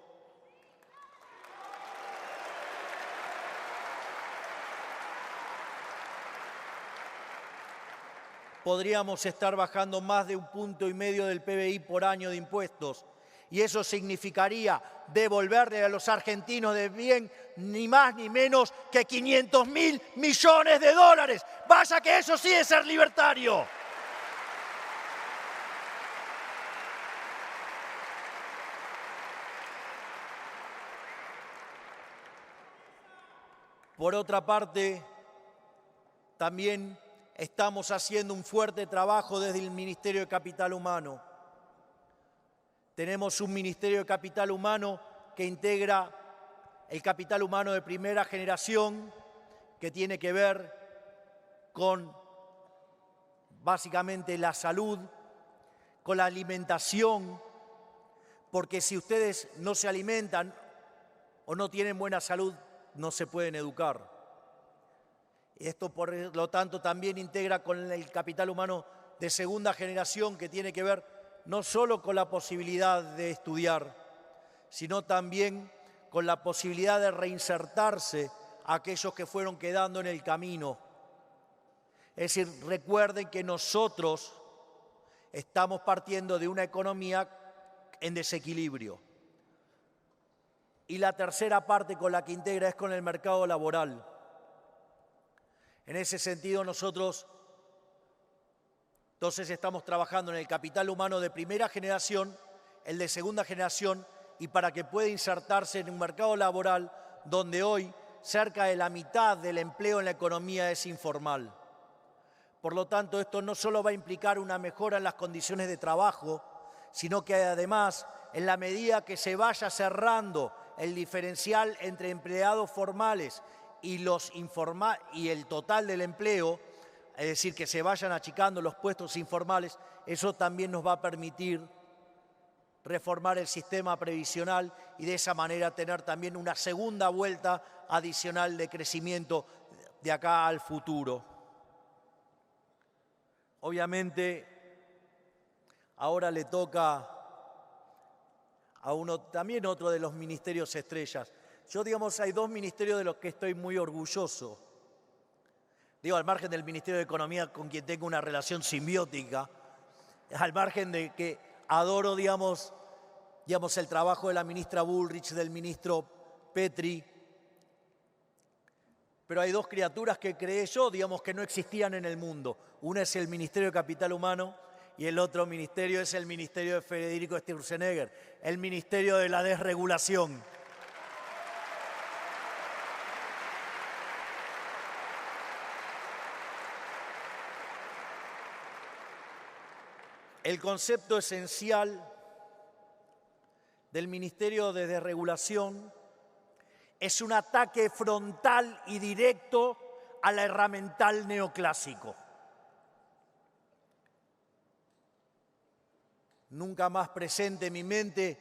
podríamos estar bajando más de 1,5 puntos del PBI por año de impuestos. Y eso significaría devolverle a los argentinos de bien ni más ni menos que 500.000 millones de dólares. Vaya que eso sí es ser libertario. Por otra parte, también estamos haciendo un fuerte trabajo desde el Ministerio de Capital Humano. Tenemos un Ministerio de Capital Humano que integra el capital humano de primera generación, que tiene que ver con básicamente la salud, con la alimentación, porque si ustedes no se alimentan o no tienen buena salud, no se pueden educar. Esto, por lo tanto, también integra con el capital humano de segunda generación, que tiene que ver no solo con la posibilidad de estudiar, sino también con la posibilidad de reinsertarse a aquellos que fueron quedando en el camino. Es decir, recuerden que nosotros estamos partiendo de una economía en desequilibrio. Y la tercera parte con la que integra es con el mercado laboral. En ese sentido, nosotros entonces estamos trabajando en el capital humano de primera generación, el de segunda generación, y para que pueda insertarse en un mercado laboral donde hoy cerca de la mitad del empleo en la economía es informal. Por lo tanto, esto no solo va a implicar una mejora en las condiciones de trabajo, sino que además, en la medida que se vaya cerrando el diferencial entre empleados formales y el total del empleo, es decir, que se vayan achicando los puestos informales, eso también nos va a permitir reformar el sistema previsional y de esa manera tener también una segunda vuelta adicional de crecimiento de acá al futuro. Obviamente, ahora le toca a también otro de los ministerios estrellas. Yo, hay dos ministerios de los que estoy muy orgulloso. Al margen del Ministerio de Economía, con quien tengo una relación simbiótica, al margen de que adoro, el trabajo de la ministra Bullrich, del ministro Petri, pero hay dos criaturas que creé yo, que no existían en el mundo. Una es el Ministerio de Capital Humano y el otro ministerio es el Ministerio de Federico Sturzenegger, el Ministerio de la Desregulación. El concepto esencial del Ministerio de Desregulación es un ataque frontal y directo a la herramental neoclásico. Nunca más presente en mi mente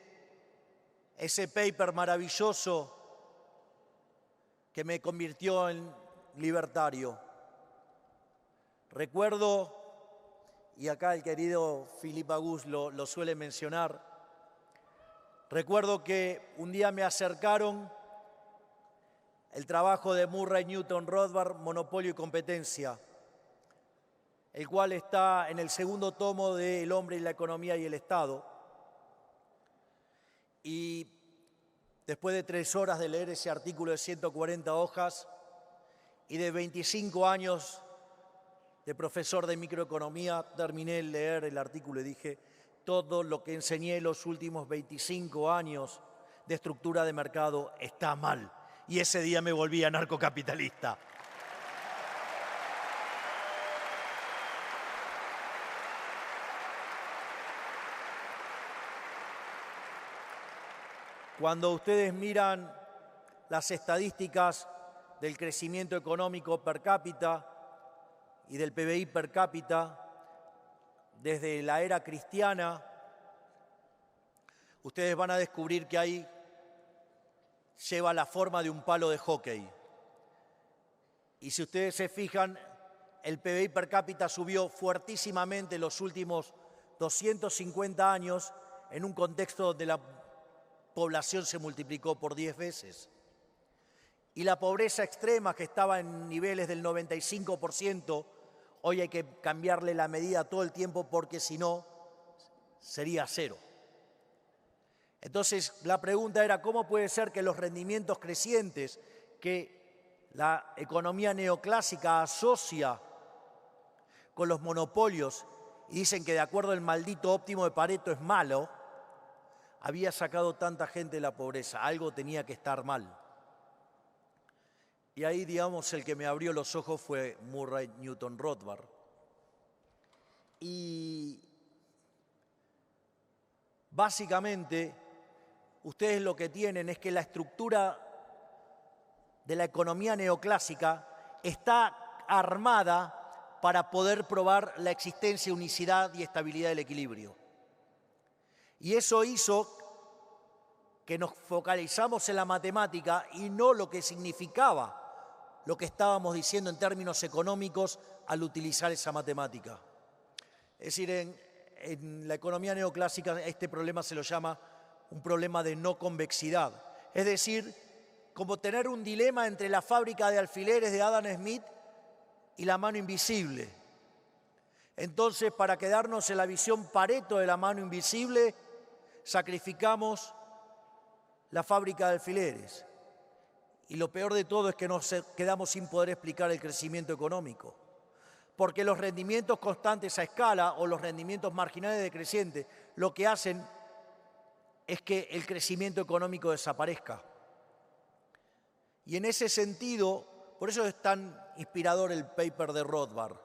ese paper maravilloso que me convirtió en libertario. Recuerdo, y acá el querido Philippe Auguste lo suele mencionar, recuerdo que un día me acercaron el trabajo de Murray Newton Rothbard, Monopolio y Competencia, el cual está en el segundo tomo de El hombre y la economía y el Estado. Y después de 3 horas de leer ese artículo de 140 hojas y de 25 años de profesor de microeconomía, terminé de leer el artículo y dije, todo lo que enseñé los últimos 25 años de estructura de mercado está mal. Y ese día me volví anarcocapitalista. Cuando ustedes miran las estadísticas del crecimiento económico per cápita y del PBI per cápita desde la era cristiana, ustedes van a descubrir que ahí lleva la forma de un palo de hockey. Y si ustedes se fijan, el PBI per cápita subió fuertísimamente en los últimos 250 años en un contexto donde la población se multiplicó por 10 veces. Y la pobreza extrema, que estaba en niveles del 95%, hoy hay que cambiarle la medida todo el tiempo porque si no, sería 0. Entonces, la pregunta era, ¿cómo puede ser que los rendimientos crecientes que la economía neoclásica asocia con los monopolios y dicen que de acuerdo al maldito óptimo de Pareto es malo, había sacado tanta gente de la pobreza? Algo tenía que estar mal. Y ahí, el que me abrió los ojos fue Murray Newton Rothbard. Y básicamente, ustedes lo que tienen es que la estructura de la economía neoclásica está armada para poder probar la existencia, unicidad y estabilidad del equilibrio. Y eso hizo que nos focalizamos en la matemática y no lo que significaba lo que estábamos diciendo en términos económicos al utilizar esa matemática. Es decir, en la economía neoclásica este problema se lo llama un problema de no convexidad. Es decir, como tener un dilema entre la fábrica de alfileres de Adam Smith y la mano invisible. Entonces, para quedarnos en la visión Pareto de la mano invisible, sacrificamos la fábrica de alfileres. Y lo peor de todo es que nos quedamos sin poder explicar el crecimiento económico. Porque los rendimientos constantes a escala o los rendimientos marginales decrecientes lo que hacen es que el crecimiento económico desaparezca. Y en ese sentido, por eso es tan inspirador el paper de Rothbard,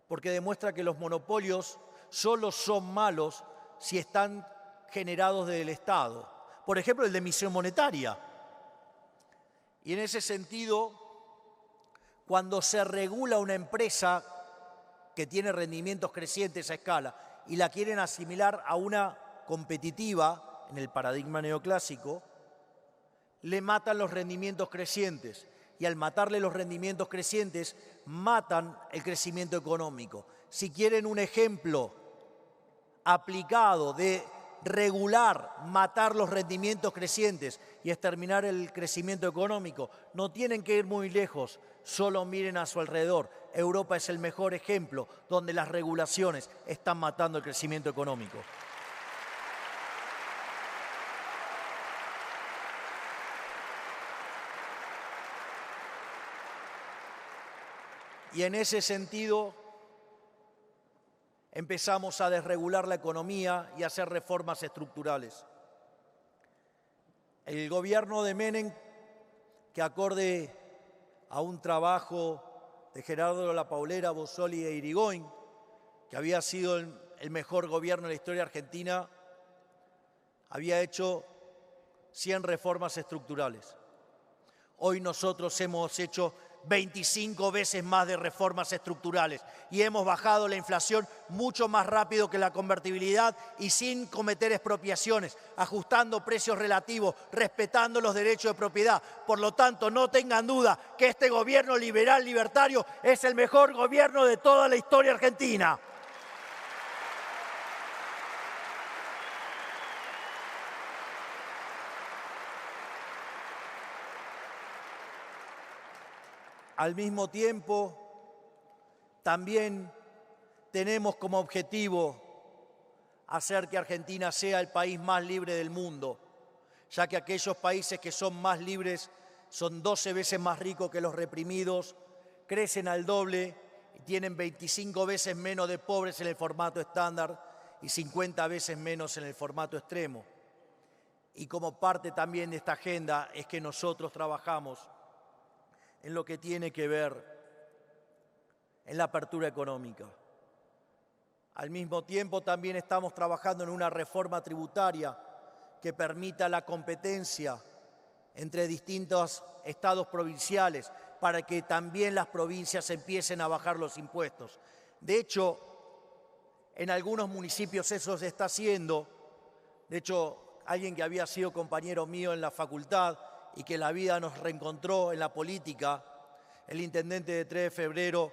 porque demuestra que los monopolios solo son malos si están generados desde el Estado. Por ejemplo, el de emisión monetaria. Y en ese sentido, cuando se regula una empresa que tiene rendimientos crecientes a escala y la quieren asimilar a una competitiva, en el paradigma neoclásico, le matan los rendimientos crecientes. Y al matarle los rendimientos crecientes, matan el crecimiento económico. Si quieren un ejemplo aplicado de regular, matar los rendimientos crecientes y exterminar el crecimiento económico, no tienen que ir muy lejos, solo miren a su alrededor. Europa es el mejor ejemplo donde las regulaciones están matando el crecimiento económico. Y en ese sentido empezamos a desregular la economía y a hacer reformas estructurales. El gobierno de Menem, que acorde a un trabajo de Gerardo La Paulera, Bossoli e Irigoyen, que había sido el mejor gobierno de la historia argentina, había hecho 100 reformas estructurales. Hoy nosotros hemos hecho 25 veces más de reformas estructurales y hemos bajado la inflación mucho más rápido que la convertibilidad y sin cometer expropiaciones, ajustando precios relativos, respetando los derechos de propiedad. Por lo tanto, no tengan duda que este gobierno liberal libertario es el mejor gobierno de toda la historia argentina. Al mismo tiempo, también tenemos como objetivo hacer que Argentina sea el país más libre del mundo, ya que aquellos países que son más libres son 12 veces más ricos que los reprimidos, crecen al doble y tienen 25 veces menos de pobres en el formato estándar y 50 veces menos en el formato extremo. Y como parte también de esta agenda es que nosotros trabajamos en lo que tiene que ver en la apertura económica. Al mismo tiempo, también estamos trabajando en una reforma tributaria que permita la competencia entre distintos estados provinciales para que también las provincias empiecen a bajar los impuestos. De hecho, en algunos municipios eso se está haciendo. De hecho, alguien que había sido compañero mío en la facultad y que la vida nos reencontró en la política, el intendente de 3 de febrero,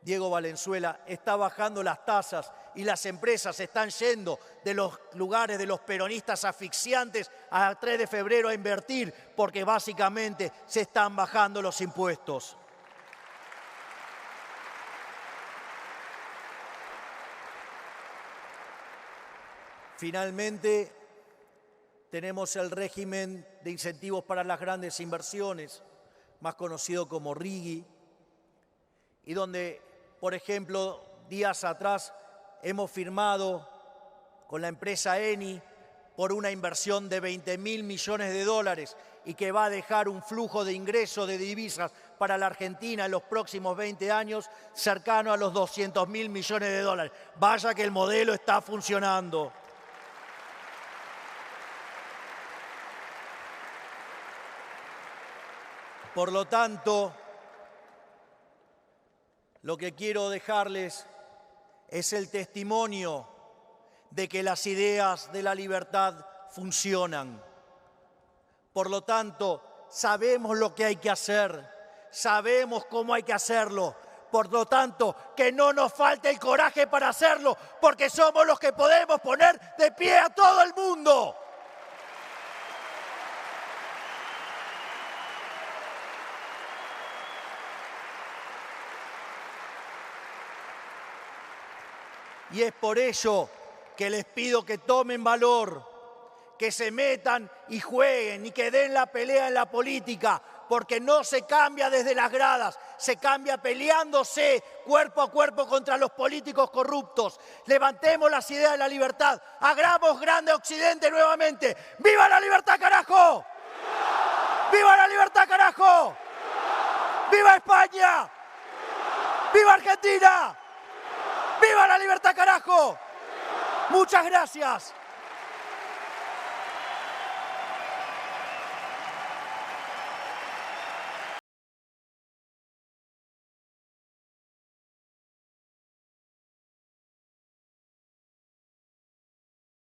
Diego Valenzuela, está bajando las tasas y las empresas están yendo de los lugares de los peronistas asfixiantes a 3 de febrero a invertir porque básicamente se están bajando los impuestos. Finalmente, tenemos el régimen de incentivos para las grandes inversiones, más conocido como RIGI, y donde, por ejemplo, días atrás hemos firmado con la empresa Eni por una inversión de 20.000 millones de dólares y que va a dejar un flujo de ingresos de divisas para la Argentina en los próximos 20 años cercano a los 200.000 millones de dólares. Vaya que el modelo está funcionando. Por lo tanto, lo que quiero dejarles es el testimonio de que las ideas de la libertad funcionan. Por lo tanto, sabemos lo que hay que hacer, sabemos cómo hay que hacerlo. Por lo tanto, que no nos falte el coraje para hacerlo, porque somos los que podemos poner de pie a todo el mundo. Y es por ello que les pido que tomen valor, que se metan y jueguen y que den la pelea en la política, porque no se cambia desde las gradas, se cambia peleándose cuerpo a cuerpo contra los políticos corruptos. Levantemos las ideas de la libertad, hagamos grande Occidente nuevamente. ¡Viva la libertad, carajo! ¡Viva la libertad, carajo! ¡Viva España! ¡Viva Argentina! ¡Viva la libertad, carajo! Muchas gracias.